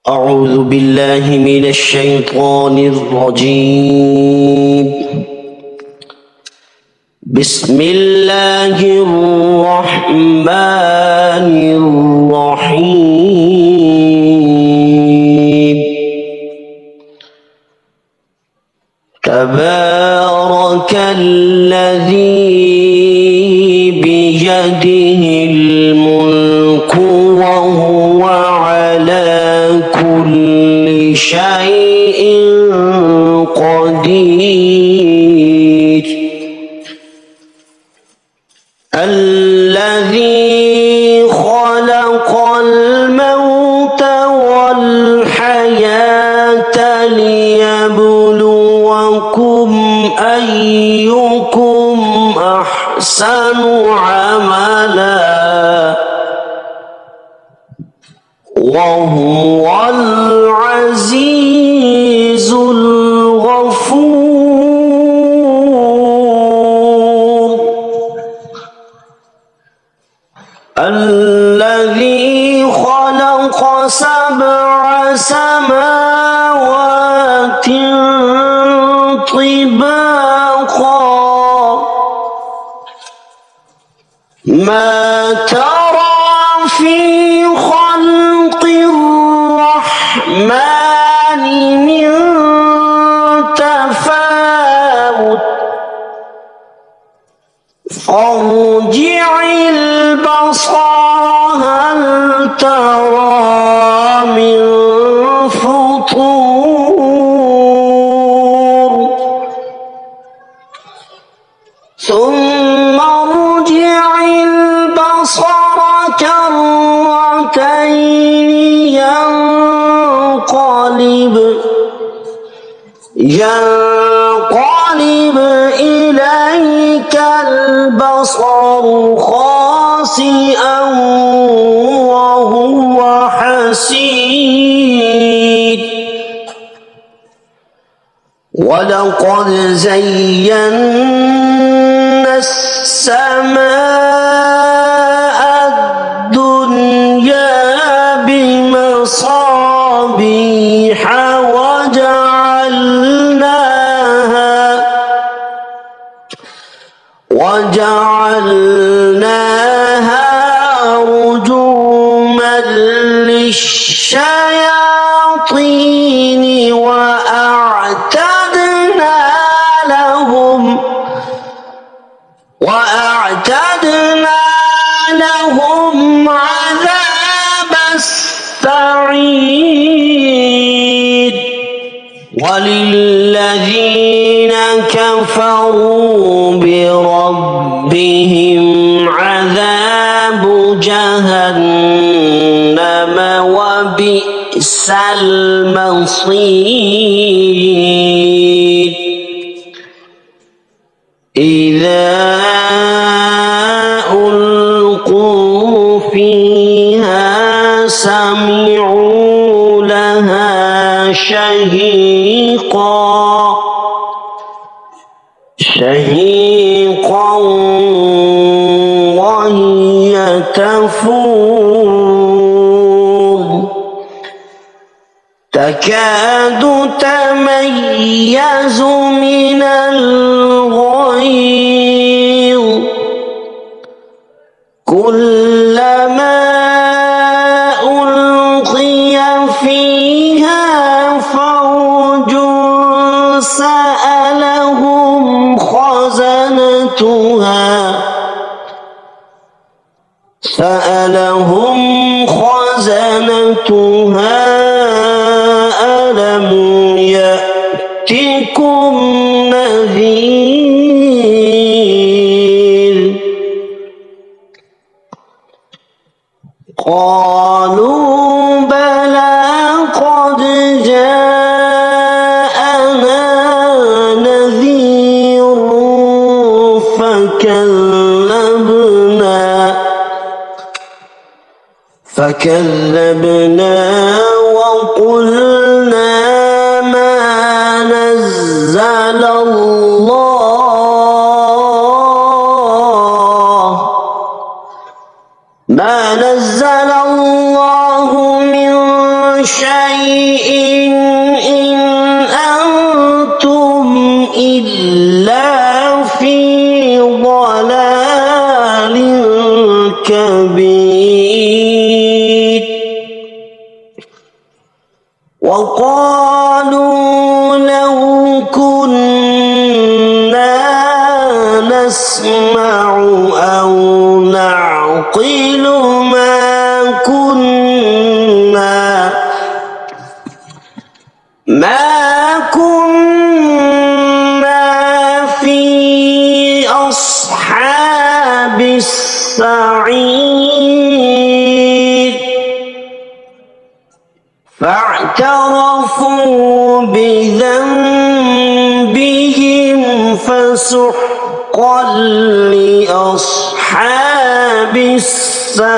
أعوذ بالله من الشيطان الرجيم. بسم الله الرحمن الرحيم. تبارك الذي بيده الملك وهو على كل شيء قدير. الذي خلق الموت والحياة ليبلوكم أيكم أحسن عملا وهو العزيز الغفور. الذي خلق 7 سماوات طباقا ما ترى في خلق الرحمن من تفاوت فارجع البصر هل ترى من فطور ثم ارجع البصر كرتين ينقلب إليك البصر خاسئا وهو حسير. ولقد زينا السماء الدنيا بمصابيح وجعلناها رجوما للشياطين وأعتدنا لهم عذاب السعير. وللذين كفروا بربهم عذاب جهنم وبئس المصير. إذا ألقوا فيها سمعوا لها شهيقا وهي تفور تكاد تميز من الغيظ كلما ألقي فيها فوج سألهم خزنتها ألم يأتكم نذير قالوا بلى قد جاءنا نذير فكذبنا وقلنا ما نزل الله من شيء شيء إن أنتم إلا في ضلال كبير وقالوا لو كنا نسمع أو نعقل ما كنا في أصحاب السعير فاعترفوا بذنبهم فسحقا لأصحاب السعير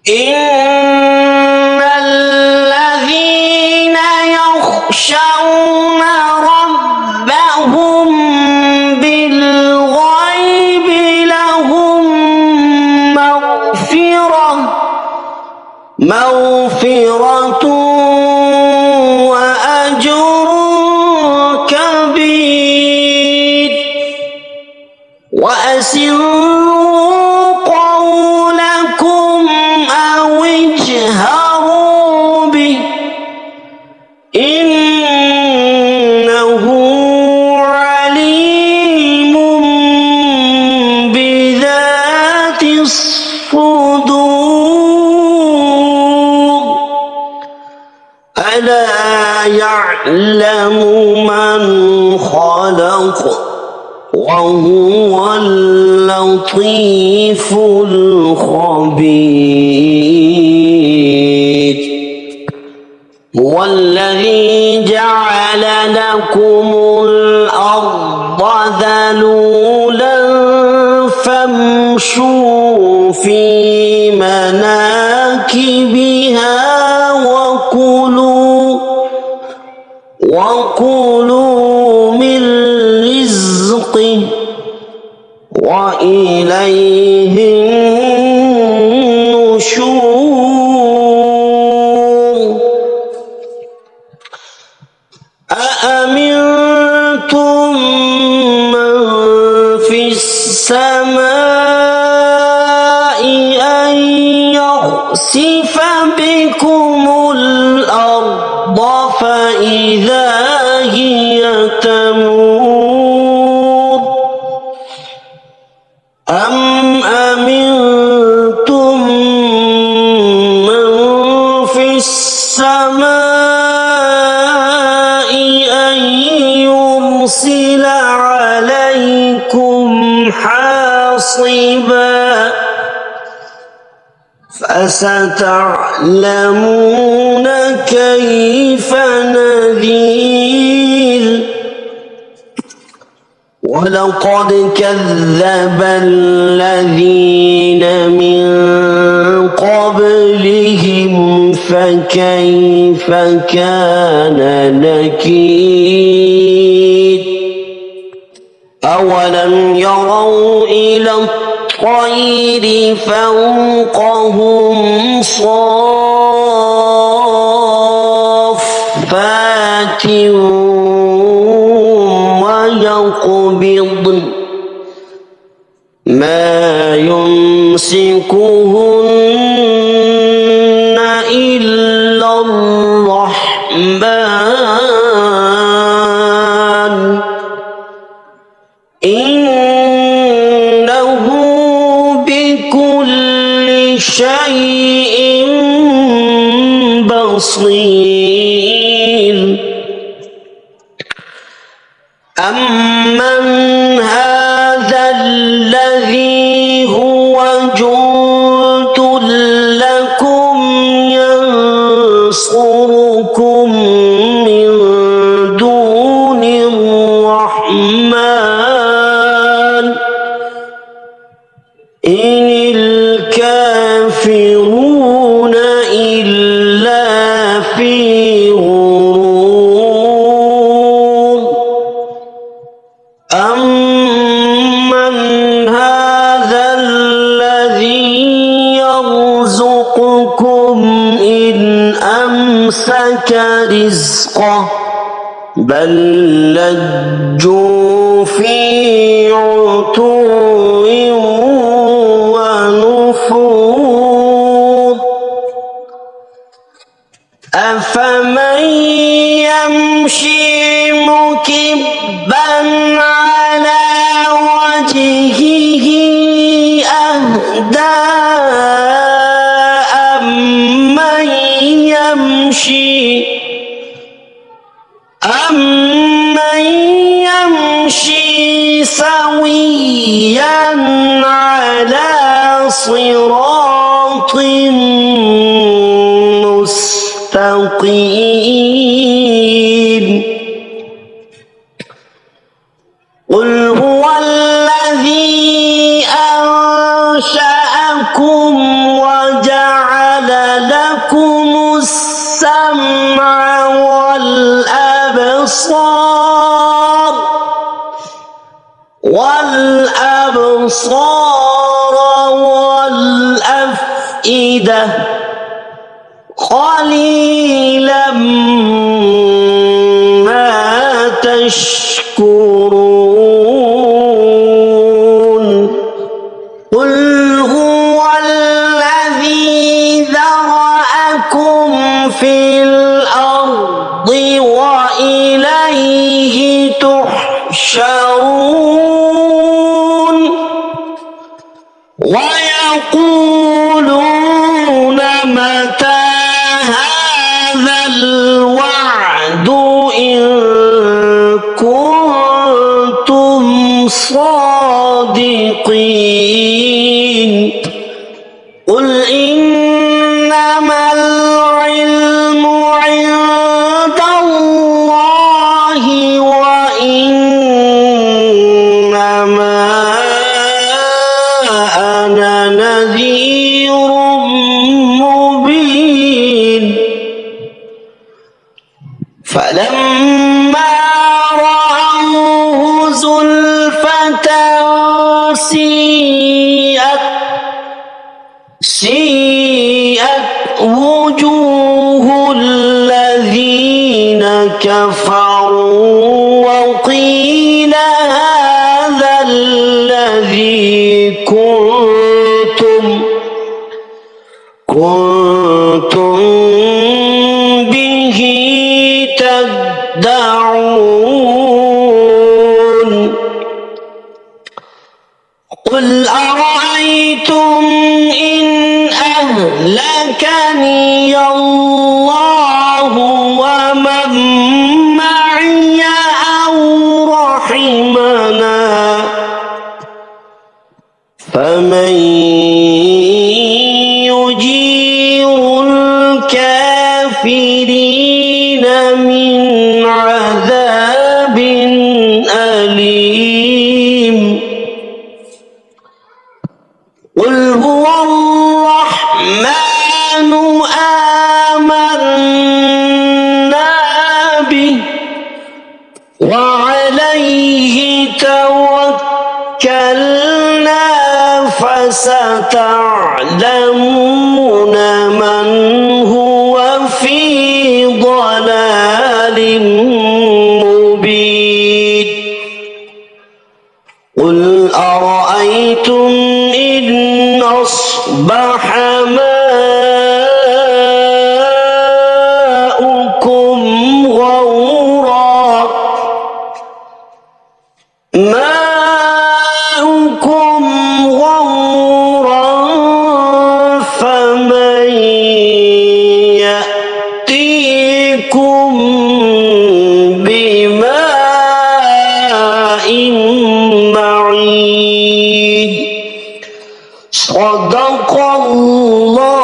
إن الذين يخشون ربهم بالغيب لهم مغفرة وأجر كبير وأسروا قولكم أو اجهروا به إنه عليم بذات الصدور ألا يعلم من خلق وهو اللطيف الخبير هو الذي جعل لكم الأرض ذلولا فامشوا في مناكبها وكلوا من رزقه وإليه النشور أأمنتم من في السماء أن يخسف بكم الأرض فإذا هي تمور أم أمنتم من في السماء أن يرسل عليكم حاصبا فستعلمون كيف نذير ولقد كذب الذين من قبلهم فكيف كان نكير أولم يروا إلى الطير فوقهم صافات ويقبضن ما يمسكهن إلا الرحمن إنه بكل شيء بصير أمن هذا الذي هو جند لكم ينصركم من دون الرحمن إن الكافرون إلا في غرور أمن هذا الذي يرزقكم أمسك رزقه بل لجوا في عتو ونفور أفمن يمشي مكبا على وجهه أهدى أمن يمشي سويا على صراط مستقيم قل هو الذي أنشأكم وجعل لكم السمع والأبصار والأفئدة قليلا ما تشكرون قل هو الذي ذرأكم في الأرض وإليه تحشرون ويقولون متى هذا الوعد إن كنتم صادقين قل إنما العلم عند الله وإنما أنا نذير مبين فلما رأوه زلفة سيئت وجوه الذين كفروا وقيل هذا الذي كنتم به تدعون قل أرأيتم إن أهلكني الله ومن معي أو رحمنا فمن يجير الكافرين من عذاب أليم قل هو الرحمن آمنا به وعليه توكلنا فستعلمون من هو في ضلال مبين قل أرأيتم إن أصبح ماؤكم غورا فمن يأتيكم بماء معين صدق الله